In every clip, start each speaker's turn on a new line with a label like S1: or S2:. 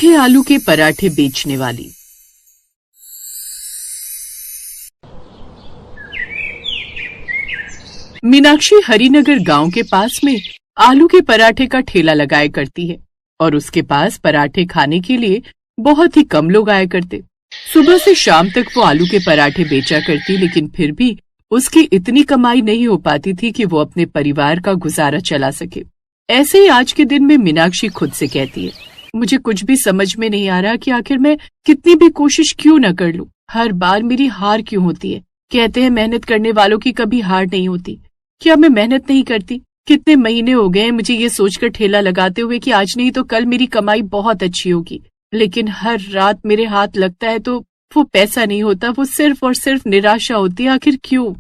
S1: तीखे आलू के पराठे बेचने वाली। मीनाक्षी हरिनगर गांव के पास में आलू के पराठे का ठेला लगाया करती है और उसके पास पराठे खाने के लिए बहुत ही कम लोग आया करते। सुबह से शाम तक वो आलू के पराठे बेचा करती, लेकिन फिर भी उसकी इतनी कमाई नहीं हो पाती थी कि वो अपने परिवार का गुजारा चला सके। ऐसे ही आज के दिन में मीनाक्षी खुद से कहती है, मुझे कुछ भी समझ में नहीं आ रहा कि आखिर मैं कितनी भी कोशिश क्यों न कर लूं, हर बार मेरी हार क्यों होती है। कहते हैं मेहनत करने वालों की कभी हार नहीं होती। क्या मैं मेहनत नहीं करती? कितने महीने हो गए मुझे ये सोचकर ठेला लगाते हुए कि आज नहीं तो कल मेरी कमाई बहुत अच्छी होगी, लेकिन हर रात मेरे हाथ लगता है तो वो पैसा नहीं होता, वो सिर्फ और सिर्फ निराशा होती है। आखिर क्यों?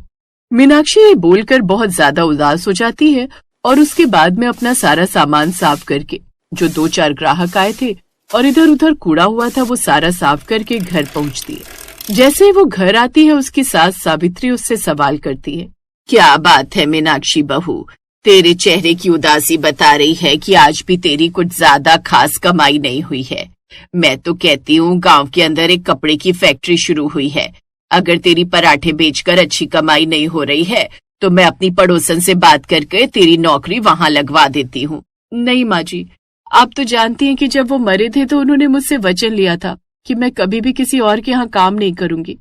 S1: मीनाक्षी ये बोलकर बहुत ज्यादा उदास हो जाती है और उसके बाद में अपना सारा सामान साफ करके, जो 2-4 ग्राहक आए थे और इधर उधर कूड़ा हुआ था, वो सारा साफ करके घर पहुंचती है। जैसे ही वो घर आती है, उसकी सास सावित्री उससे सवाल करती है, क्या बात है मीनाक्षी बहू, तेरे चेहरे की उदासी बता रही है कि आज भी तेरी कुछ ज्यादा खास कमाई नहीं हुई है। मैं तो कहती हूँ गांव के अंदर एक कपड़े की फैक्ट्री शुरू हुई है। अगर तेरी पराठे बेचकर अच्छी कमाई नहीं हो रही है तो मैं अपनी पड़ोसन से बात करके तेरी नौकरी वहां लगवा देती हूँ। नहीं माँ जी, आप तो जानती हैं कि जब वो मरे थे तो उन्होंने मुझसे वचन लिया था कि मैं कभी भी किसी और के यहाँ काम नहीं करूंगी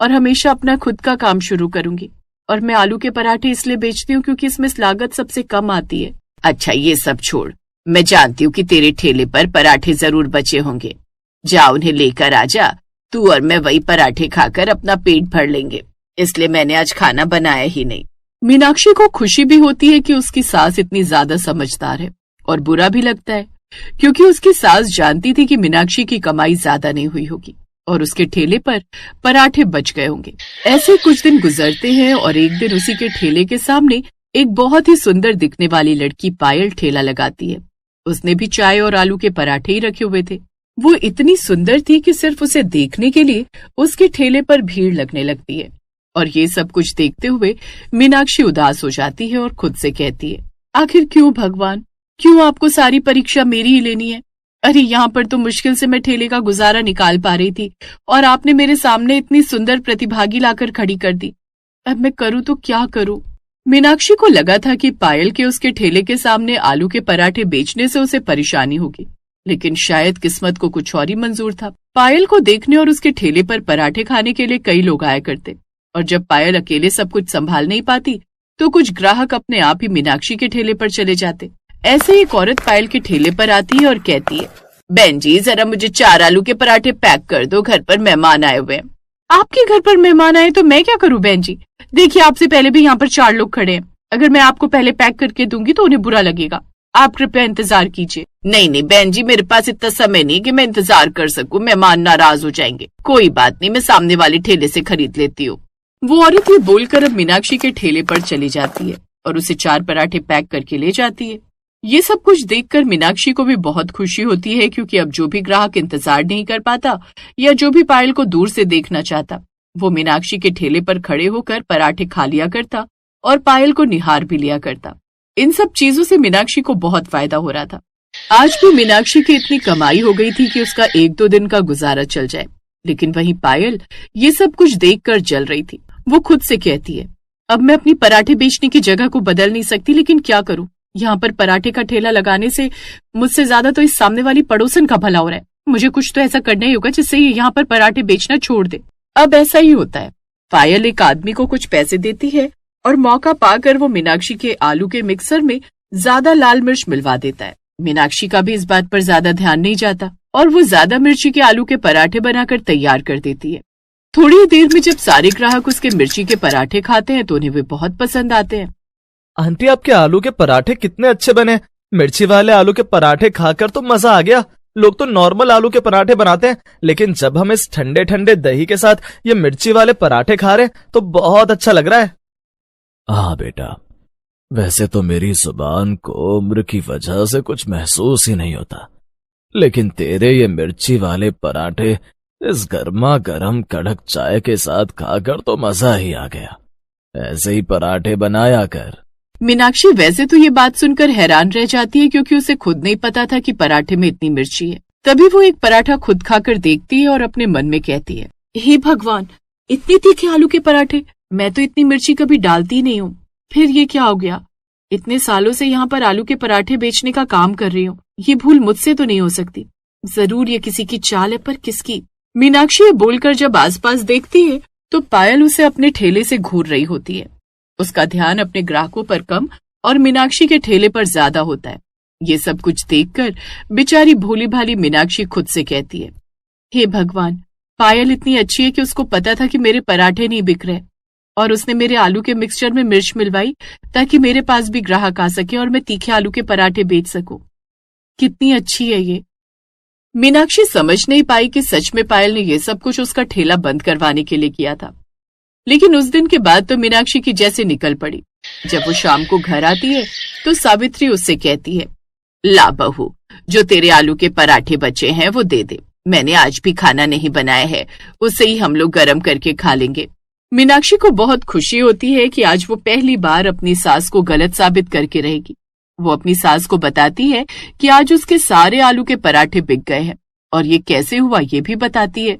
S1: और हमेशा अपना खुद का काम शुरू करूंगी। और मैं आलू के पराठे इसलिए बेचती हूँ क्योंकि इसमें लागत सबसे कम आती है। अच्छा ये सब छोड़, मैं जानती हूँ कि तेरे ठेले पर पराठे जरूर बचे होंगे, जा उन्हें लेकर आ जा। तू और मैं वही पराठे खाकर अपना पेट भर लेंगे, इसलिए मैंने आज खाना बनाया ही नहीं। मीनाक्षी को खुशी भी होती है कि उसकी सास इतनी ज्यादा समझदार है और बुरा भी लगता है क्योंकि उसकी सास जानती थी कि मीनाक्षी की कमाई ज्यादा नहीं हुई होगी और उसके ठेले पर पराठे बच गए होंगे। ऐसे कुछ दिन गुजरते हैं और एक दिन उसी के ठेले के सामने एक बहुत ही सुंदर दिखने वाली लड़की पायल ठेला लगाती है। उसने भी चाय और आलू के पराठे ही रखे हुए थे। वो इतनी सुंदर थी कि सिर्फ उसे देखने के लिए उसके ठेले पर भीड़ लगने लगती है। और ये सब कुछ देखते हुए मीनाक्षी उदास हो जाती है और खुद से कहती है, आखिर क्यों भगवान, क्यों आपको सारी परीक्षा मेरी ही लेनी है? अरे यहाँ पर तो मुश्किल से मैं ठेले का गुजारा निकाल पा रही थी और आपने मेरे सामने इतनी सुंदर प्रतिभागी लाकर खड़ी कर दी। अब मैं करूँ तो क्या करूँ? मीनाक्षी को लगा था कि पायल के उसके ठेले के सामने आलू के पराठे बेचने से उसे परेशानी होगी, लेकिन शायद किस्मत को कुछ और ही मंजूर था। पायल को देखने और उसके ठेले पर पराठे खाने के लिए कई लोग आया करते और जब पायल अकेले सब कुछ संभाल नहीं पाती तो कुछ ग्राहक अपने आप ही मीनाक्षी के ठेले पर चले जाते। ऐसे ही एक औरत पायल के ठेले पर आती है और कहती है, बहन जी जरा मुझे 4 आलू के पराठे पैक कर दो, घर पर मेहमान आए हुए हैं। आपके घर पर मेहमान आए तो मैं क्या करूं बहन जी? देखिए आपसे पहले भी यहाँ पर 4 लोग खड़े हैं, अगर मैं आपको पहले पैक करके दूंगी तो उन्हें बुरा लगेगा। आप कृपया इंतजार कीजिए। नहीं नहीं बहन जी, मेरे पास इतना समय नहीं कि मैं इंतजार कर सकूं, मेहमान नाराज हो जाएंगे। कोई बात नहीं, मैं सामने वाले ठेले से खरीद लेती हूँ। वो औरत ये बोलकर अब मीनाक्षी के ठेले पर चली जाती है और उसे 4 पराठे पैक करके ले जाती है। ये सब कुछ देखकर मीनाक्षी को भी बहुत खुशी होती है क्योंकि अब जो भी ग्राहक इंतजार नहीं कर पाता या जो भी पायल को दूर से देखना चाहता, वो मीनाक्षी के ठेले पर खड़े होकर पराठे खा लिया करता और पायल को निहार भी लिया करता। इन सब चीजों से मीनाक्षी को बहुत फायदा हो रहा था। आज भी मीनाक्षी की इतनी कमाई हो गई थी कि उसका 1-2 दिन का गुजारा चल जाए, लेकिन वहीं पायल ये सब कुछ देखकर जल रही थी। वो खुद से कहती है, अब मैं अपनी पराठे बेचने की जगह को बदल नहीं सकती, लेकिन क्या करूं, यहाँ पर पराठे का ठेला लगाने से मुझसे ज्यादा तो इस सामने वाली पड़ोसन का भला हो रहा है। मुझे कुछ तो ऐसा करना ही होगा जिससे ये यहाँ पर पराठे बेचना छोड़ दे। अब ऐसा ही होता है। पायल एक आदमी को कुछ पैसे देती है और मौका पाकर वो मीनाक्षी के आलू के मिक्सर में ज्यादा लाल मिर्च मिलवा देता है। मीनाक्षी का भी इस बात पर ज्यादा ध्यान नहीं जाता और वो ज्यादा मिर्ची के आलू के पराठे बनाकर तैयार कर देती है। थोड़ी ही देर में जब सारे ग्राहक उसके मिर्ची के पराठे खाते हैं तो उन्हें वे बहुत पसंद आते हैं।
S2: आंटी आपके आलू के पराठे कितने अच्छे बने, मिर्ची वाले आलू के पराठे खाकर तो मजा आ गया। लोग तो नॉर्मल आलू के पराठे बनाते हैं, लेकिन जब हम इस ठंडे ठंडे दही के साथ ये मिर्ची वाले पराठे खा रहे हैं तो बहुत अच्छा लग रहा है।
S3: हाँ बेटा, वैसे तो मेरी जुबान को उम्र की वजह से कुछ महसूस ही नहीं होता, लेकिन तेरे ये मिर्ची वाले पराठे इस गर्मा गर्म कड़क चाय के साथ खाकर तो मजा ही आ गया। ऐसे ही पराठे बनाया कर।
S1: मीनाक्षी वैसे तो ये बात सुनकर हैरान रह जाती है क्योंकि उसे खुद नहीं पता था कि पराठे में इतनी मिर्ची है। तभी वो एक पराठा खुद खाकर देखती है और अपने मन में कहती है, हे भगवान, इतने तीखे आलू के पराठे! मैं तो इतनी मिर्ची कभी डालती नहीं हूँ। फिर ये क्या हो गया? इतने सालों से यहाँ पर आलू के पराठे बेचने का काम कर रही हूँ। ये भूल मुझसे तो नहीं हो सकती। जरूर ये किसी की चाल है, पर किसकी? मीनाक्षी ये बोलकर जब आसपास देखती है तो पायल उसे अपने ठेले से घूर रही होती है। उसका ध्यान अपने ग्राहकों पर कम और मीनाक्षी के ठेले पर ज्यादा होता है। ये सब कुछ देखकर बेचारी भोली भाली मीनाक्षी खुद से कहती है, हे भगवान, पायल इतनी अच्छी है कि उसको पता था कि मेरे पराठे नहीं बिक रहे और उसने मेरे आलू के मिक्सचर में मिर्च मिलवाई ताकि मेरे पास भी ग्राहक आ सके और मैं तीखे आलू के पराठे बेच सकूं। कितनी अच्छी है ये। मीनाक्षी समझ नहीं पाई कि सच में पायल ने यह सब कुछ उसका ठेला बंद करवाने के लिए किया था। लेकिन उस दिन के बाद तो मीनाक्षी की जैसे निकल पड़ी। जब वो शाम को घर आती है तो सावित्री उससे कहती है, ला बहू, जो तेरे आलू के पराठे बचे हैं वो दे दे। मैंने आज भी खाना नहीं बनाया है, उससे ही हम लोग गरम करके खा लेंगे। मीनाक्षी को बहुत खुशी होती है कि आज वो पहली बार अपनी सास को गलत साबित करके रहेगी। वो अपनी सास को बताती है कि आज उसके सारे आलू के पराठे बिक गए हैं और ये कैसे हुआ ये भी बताती है।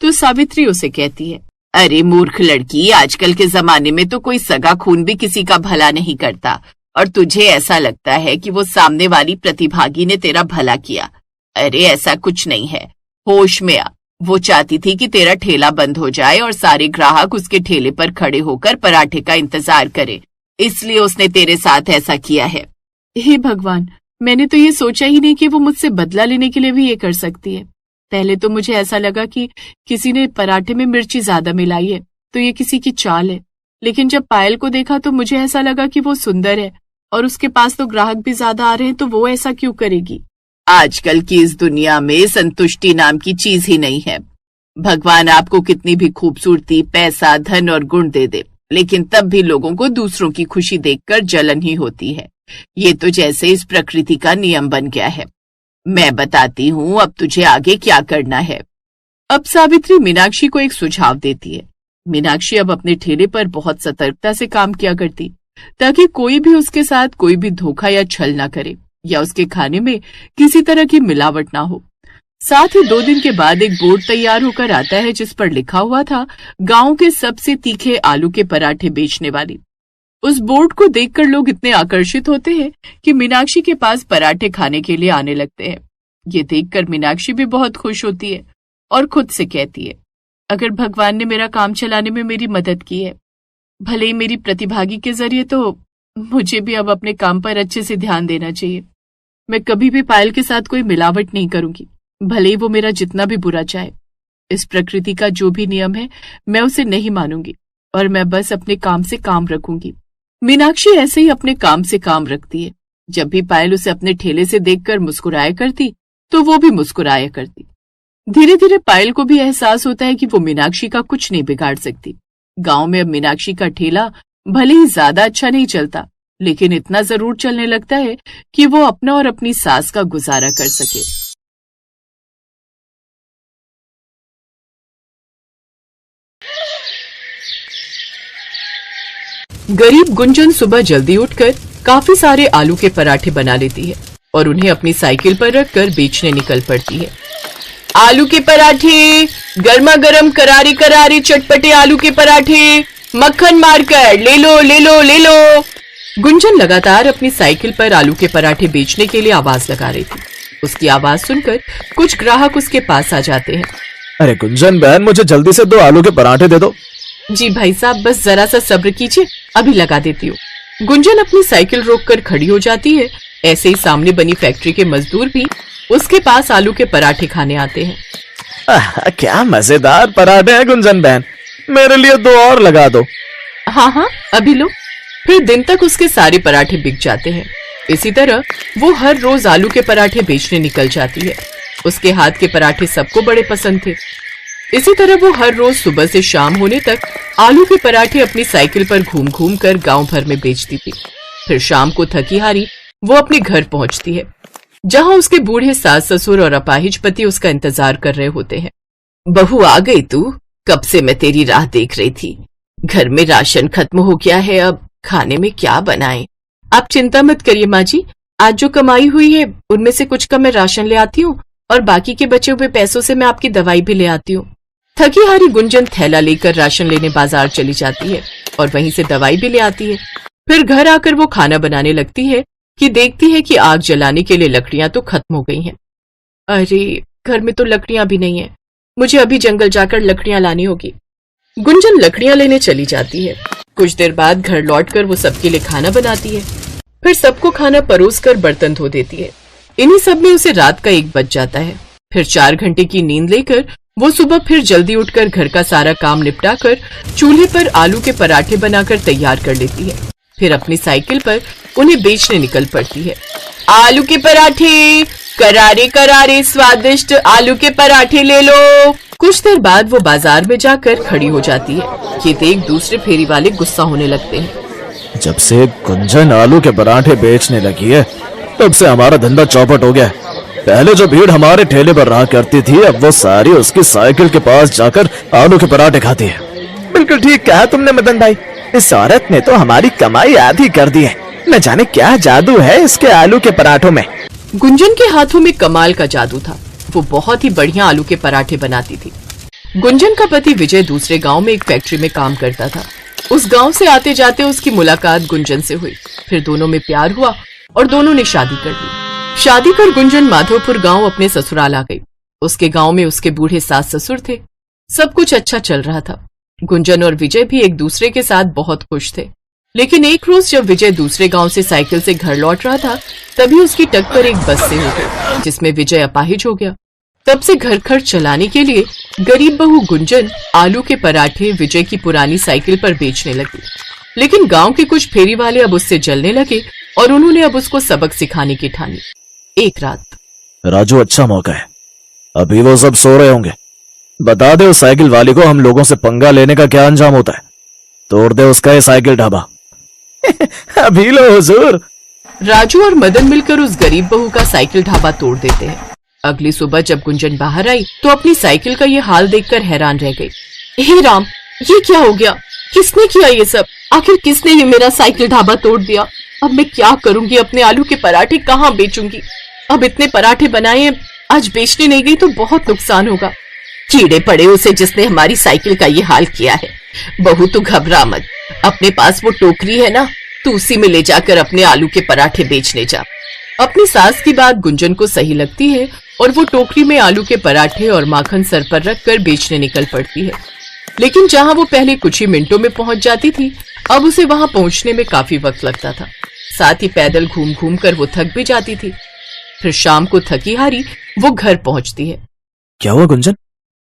S1: तो सावित्री उसे कहती है, अरे मूर्ख लड़की, आजकल के जमाने में तो कोई सगा खून भी किसी का भला नहीं करता और तुझे ऐसा लगता है कि वो सामने वाली प्रतिभागी ने तेरा भला किया। अरे ऐसा कुछ नहीं है, होश में आ। वो चाहती थी कि तेरा ठेला बंद हो जाए और सारे ग्राहक उसके ठेले पर खड़े होकर पराठे का इंतजार करें, इसलिए उसने तेरे साथ ऐसा किया है। हे भगवान, मैंने तो ये सोचा ही नहीं कि वो मुझसे बदला लेने के लिए भी ये कर सकती है। पहले तो मुझे ऐसा लगा कि किसी ने पराठे में मिर्ची ज्यादा मिलाई है तो ये किसी की चाल है। लेकिन जब पायल को देखा तो मुझे ऐसा लगा कि वो सुंदर है और उसके पास तो ग्राहक भी ज्यादा आ रहे हैं, तो वो ऐसा क्यों करेगी? आजकल की इस दुनिया में संतुष्टि नाम की चीज ही नहीं है। भगवान आपको कितनी भी खूबसूरती, पैसा, धन और गुण दे दे, लेकिन तब भी लोगों को दूसरों की खुशी देखकर जलन ही होती है। ये तो जैसे इस प्रकृति का नियम बन गया है। मैं बताती हूँ अब तुझे आगे क्या करना है। अब सावित्री मीनाक्षी को एक सुझाव देती है। मीनाक्षी अब अपने ठेले पर बहुत सतर्कता से काम किया करती ताकि कोई भी उसके साथ कोई भी धोखा या छल ना करे या उसके खाने में किसी तरह की मिलावट ना हो। साथ ही 2 दिन के बाद एक बोर्ड तैयार होकर आता है जिस पर लिखा हुआ था, गांव के सबसे तीखे आलू के पराठे बेचने वाली। उस बोर्ड को देखकर लोग इतने आकर्षित होते हैं कि मीनाक्षी के पास पराठे खाने के लिए आने लगते हैं। ये देखकर मीनाक्षी भी बहुत खुश होती है और खुद से कहती है, अगर भगवान ने मेरा काम चलाने में मेरी मदद की है, भले ही मेरी प्रतिभागी के जरिए, तो मुझे भी अब अपने काम पर अच्छे से ध्यान देना चाहिए। मैं कभी भी पायल के साथ कोई मिलावट नहीं करूंगी, भले ही वो मेरा जितना भी बुरा चाहे। इस प्रकृति का जो भी नियम है मैं उसे नहीं मानूंगी और मैं बस अपने काम से काम रखूंगी। मीनाक्षी ऐसे ही अपने काम से काम रखती है। जब भी पायल उसे अपने ठेले से देखकर मुस्कुराया करती तो वो भी मुस्कुराया करती। धीरे धीरे पायल को भी एहसास होता है कि वो मीनाक्षी का कुछ नहीं बिगाड़ सकती। गांव में अब मीनाक्षी का ठेला भले ही ज्यादा अच्छा नहीं चलता, लेकिन इतना जरूर चलने लगता है कि वो अपना और अपनी सास का गुजारा कर सके। गरीब गुंजन सुबह जल्दी उठकर काफी सारे आलू के पराठे बना लेती है और उन्हें अपनी साइकिल पर रखकर बेचने निकल पड़ती है। आलू के पराठे, गर्मा गर्म करारी करारी चटपटे आलू के पराठे, मक्खन मारकर ले लो ले लो ले लो। गुंजन लगातार अपनी साइकिल पर आलू के पराठे बेचने के लिए आवाज लगा रही थी। उसकी आवाज सुनकर कुछ ग्राहक उसके पास आ जाते हैं।
S2: अरे गुंजन बहन, मुझे जल्दी से 2 आलू के पराठे दे दो।
S1: जी भाई साहब, बस जरा सा सब्र कीजिए, अभी लगा देती हूँ। गुंजन अपनी साइकिल रोककर खड़ी हो जाती है। ऐसे ही सामने बनी फैक्ट्री के मजदूर भी उसके पास आलू के पराठे खाने आते हैं।
S2: क्या मजेदार पराठे हैं गुंजन बहन, मेरे लिए 2 और लगा दो।
S1: हाँ हाँ, अभी लो। फिर दिन तक उसके सारे पराठे बिक जाते हैं। इसी तरह वो हर रोज आलू के पराठे बेचने निकल जाती है। उसके हाथ के पराठे सबको बड़े पसंद थे। इसी तरह वो हर रोज सुबह से शाम होने तक आलू के पराठे अपनी साइकिल पर घूम घूम कर गांव भर में बेचती थी। फिर शाम को थकी हारी वो अपने घर पहुंचती है, जहां उसके बूढ़े सास ससुर और अपाहिज पति उसका इंतजार कर रहे होते हैं। बहू आ गई तू? कब से मैं तेरी राह देख रही थी। घर में राशन खत्म हो गया है, अब खाने में क्या बनाएं? आप चिंता मत करिए माँ जी, आज जो कमाई हुई है उनमें से कुछ का मैं राशन ले आती हूँ और बाकी के बचे हुए पैसों से मैं आपकी दवाई भी ले आती हूँ। थकी हारी गुंजन थैला लेकर राशन लेने बाजार चली जाती है और वहीं से दवाई भी ले आती है। फिर घर आकर वो खाना बनाने लगती है कि देखती है कि आग जलाने के लिए लकड़ियां तो खत्म हो गई हैं। अरे, घर में तो लकड़ियां भी नहीं है, मुझे अभी जंगल जाकर लकड़ियां लानी होगी। गुंजन लकड़ियां लेने चली जाती है। कुछ देर बाद घर लौटकर वो सबके लिए खाना बनाती है, फिर सबको खाना परोस कर बर्तन धो देती है। इन्हीं सब में उसे रात का 1 बज जाता है। फिर 4 घंटे की नींद लेकर वो सुबह फिर जल्दी उठकर घर का सारा काम निपटाकर चूल्हे पर आलू के पराठे बनाकर तैयार कर लेती है। फिर अपनी साइकिल पर उन्हें बेचने निकल पड़ती है। आलू के पराठे, करारे करारे स्वादिष्ट आलू के पराठे ले लो। कुछ देर बाद वो बाजार में जाकर खड़ी हो जाती है। ये देख दूसरे फेरी वाले गुस्सा होने लगते हैं।
S3: जब से गुंजन आलू के पराठे बेचने लगी है तब से हमारा धंधा चौपट हो गया। पहले जो भीड़ हमारे ठेले पर रहा करती थी, अब वो सारी उसकी साइकिल के पास जाकर आलू के पराठे खाती है।
S2: बिल्कुल ठीक कहा तुमने मदन भाई, इस औरत ने तो हमारी कमाई आधी कर दी है। न जाने क्या जादू है इसके आलू के पराठों में।
S1: गुंजन के हाथों में कमाल का जादू था। वो बहुत ही बढ़िया आलू के पराठे बनाती थी। गुंजन का पति विजय दूसरे गांव में एक फैक्ट्री में काम करता था। उस गांव से आते जाते उसकी मुलाकात गुंजन से हुई। फिर दोनों में प्यार हुआ और दोनों ने शादी कर ली। शादी कर गुंजन माधोपुर गांव अपने ससुराल आ गई। उसके गांव में उसके बूढ़े सास ससुर थे। सब कुछ अच्छा चल रहा था। गुंजन और विजय भी एक दूसरे के साथ बहुत खुश थे। लेकिन एक रोज जब विजय दूसरे गांव से साइकिल से घर लौट रहा था, तभी उसकी टक्कर एक बस से हो गई, जिसमें विजय अपाहिज हो गया। तब से घर खर्च चलाने के लिए गरीब बहू गुंजन आलू के पराठे विजय की पुरानी साइकिल पर बेचने लगी। लेकिन गांव के कुछ फेरी वाले अब उससे जलने लगे और उन्होंने अब उसको सबक सिखाने की ठानी। एक रात,
S3: राजू, अच्छा मौका है, अभी वो सब सो रहे होंगे। बता दे उस साइकिल वाली को हम लोगों से पंगा लेने का क्या अंजाम होता है। तोड़ दे उसका ये साइकिल ढाबा।
S2: अभी लो हुजूर।
S1: राजू और मदन मिलकर उस गरीब बहू का साइकिल ढाबा तोड़ देते हैं। अगली सुबह जब गुंजन बाहर आई तो अपनी साइकिल का ये हाल देखकर हैरान रह गई। हे राम, ये क्या हो गया? किसने किया ये सब? आखिर किसने ये मेरा साइकिल ढाबा तोड़ दिया? अब मैं क्या करूंगी? अपने आलू के पराठे कहाँ बेचूंगी? अब इतने पराठे बनाए, आज बेचने नहीं गई तो बहुत नुकसान होगा। कीड़े पड़े उसे जिसने हमारी साइकिल का ये हाल किया है। बहू तू घबरा मत, अपने पास वो टोकरी है ना, तू उसी में ले जाकर अपने आलू के पराठे बेचने जा। अपनी सास की बात गुंजन को सही लगती है और वो टोकरी में आलू के पराठे और माखन सर पर रखकर बेचने निकल पड़ती है। लेकिन जहां वो पहले कुछ ही मिनटों में पहुंच जाती थी, अब उसे वहां पहुंचने में काफी वक्त लगता था। साथ ही पैदल घूम घूम कर वो थक भी जाती थी। फिर शाम को थकी हारी वो घर पहुंचती है।
S3: क्या हुआ गुंजन,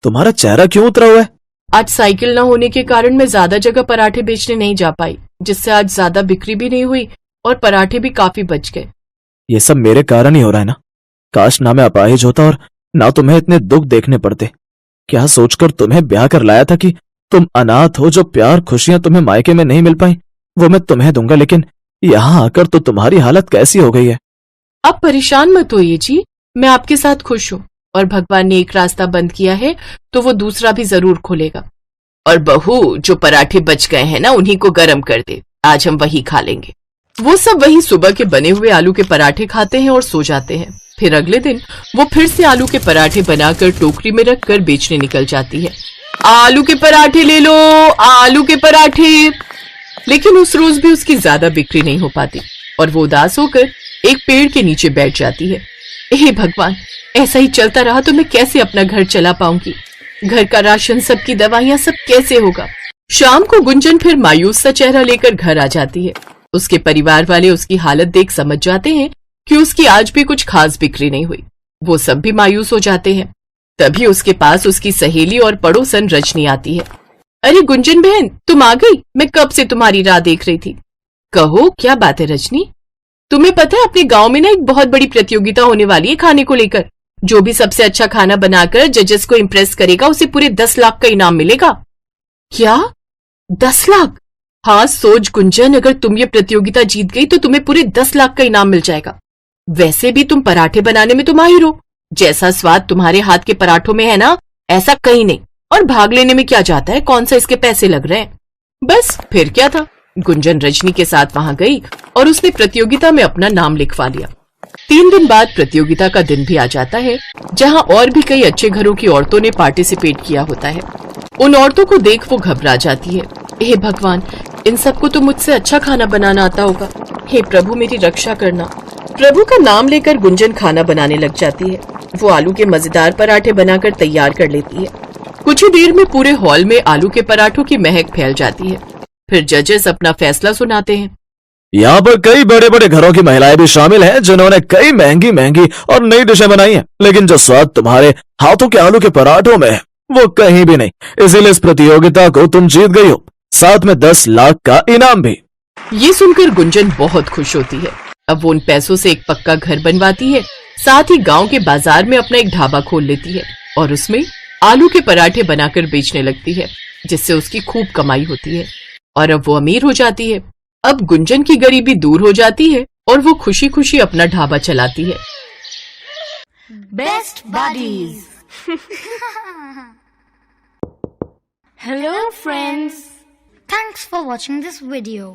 S3: तुम्हारा चेहरा क्यों उतरा हुआ है?
S1: आज साइकिल न होने के कारण मैं ज्यादा जगह पराठे बेचने नहीं जा पाई, जिससे आज ज्यादा बिक्री भी नहीं हुई और पराठे भी काफी बच गए।
S3: ये सब मेरे कारण ही हो रहा है ना। काश ना मैं अपाहिज होता और ना तुम्हें इतने दुख देखने पड़ते। क्या सोचकर तुम्हें ब्याह कर लाया था कि तुम अनाथ हो, जो प्यार खुशियां तुम्हें मायके में नहीं मिल पाई वो मैं तुम्हें दूंगा। लेकिन यहाँ आकर तो तुम्हारी हालत कैसी हो गई है।
S1: अब परेशान मत होइए जी, मैं आपके साथ खुश हूँ और भगवान ने एक रास्ता बंद किया है तो वो दूसरा भी जरूर खोलेगा। और बहू, जो पराठे बच गए हैं ना, उन्हीं को गर्म कर दे, आज हम वही खा लेंगे। वो सब वही सुबह के बने हुए आलू के पराठे खाते हैं और सो जाते हैं। फिर अगले दिन वो फिर से आलू के पराठे बनाकर टोकरी में रखकर बेचने निकल जाती है। आलू के पराठे ले लो, आलू के पराठे। लेकिन उस रोज भी उसकी ज्यादा बिक्री नहीं हो पाती और वो उदास होकर एक पेड़ के नीचे बैठ जाती है। हे भगवान, ऐसा ही चलता रहा तो मैं कैसे अपना घर चला पाऊंगी? घर का राशन, सबकी दवाइयां, सब कैसे होगा? शाम को गुंजन फिर मायूस सा चेहरा लेकर घर आ जाती है। उसके परिवार वाले उसकी हालत देख समझ जाते हैं कि उसकी आज भी कुछ खास बिक्री नहीं हुई। वो सब भी मायूस हो जाते हैं। तभी उसके पास उसकी सहेली और पड़ोसन रजनी आती है। अरे गुंजन बहन, तुम आ गई? मैं कब से तुम्हारी राह देख रही थी। कहो, क्या बात है रजनी? तुम्हें पता है अपने गांव में ना एक बहुत बड़ी प्रतियोगिता होने वाली है खाने को लेकर। जो भी सबसे अच्छा खाना बनाकर जजेस को इम्प्रेस करेगा उसे पूरे 10 लाख का इनाम मिलेगा। क्या? 10 लाख? हाँ सोच गुंजन, अगर तुम ये प्रतियोगिता जीत गई तो तुम्हें पूरे 10 लाख का इनाम मिल जाएगा। वैसे भी तुम पराठे बनाने में तो माहिर हो। जैसा स्वाद तुम्हारे हाथ के पराठों में है ना, ऐसा कहीं नहीं। और भाग लेने में क्या जाता है, कौन सा इसके पैसे लग रहे हैं। बस फिर क्या था, गुंजन रजनी के साथ वहां गई और उसने प्रतियोगिता में अपना नाम लिखवा लिया। 3 दिन बाद प्रतियोगिता का दिन भी आ जाता है, जहां और भी कई अच्छे घरों की औरतों ने पार्टिसिपेट किया होता है। उन औरतों को देख वो घबरा जाती है। हे भगवान, इन सबको तो मुझसे अच्छा खाना बनाना आता होगा। हे प्रभु, मेरी रक्षा करना। प्रभु का नाम लेकर गुंजन खाना बनाने लग जाती है। वो आलू के मजेदार पराठे बनाकर तैयार कर लेती है। कुछ ही देर में पूरे हॉल में आलू के पराठों की महक फैल जाती है। फिर जजेस अपना फैसला सुनाते हैं।
S3: यहाँ पर कई बड़े बड़े घरों की महिलाएं भी शामिल हैं जिन्होंने कई महंगी महंगी और नई डिशें बनाई हैं, लेकिन जो स्वाद तुम्हारे हाथों के आलू के पराठों में है वो कहीं भी नहीं। इसीलिए इस प्रतियोगिता को तुम जीत गई हो, साथ में 10 लाख का इनाम भी।
S1: ये सुनकर गुंजन बहुत खुश होती है। अब वो उन पैसों से एक पक्का घर बनवाती है, साथ ही गांव के बाजार में अपना एक ढाबा खोल लेती है और उसमें आलू के पराठे बनाकर बेचने लगती है, जिससे उसकी खूब कमाई होती है और अब वो अमीर हो जाती है। अब गुंजन की गरीबी दूर हो जाती है और वो खुशी खुशी अपना ढाबा चलाती है।
S4: Best buddies. Hello friends,
S5: Thanks for watching this video.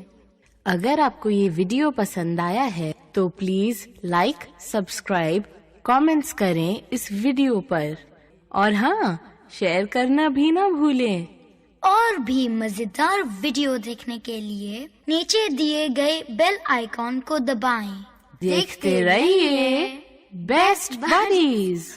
S4: अगर आपको ये वीडियो पसंद आया है तो प्लीज लाइक, सब्सक्राइब, कमेंट्स करें इस वीडियो पर और हाँ, शेयर करना भी ना भूलें।
S5: और भी मजेदार वीडियो देखने के लिए नीचे दिए गए बेल आइकॉन को दबाएं।
S4: देखते रहिए बेस्ट बडीज।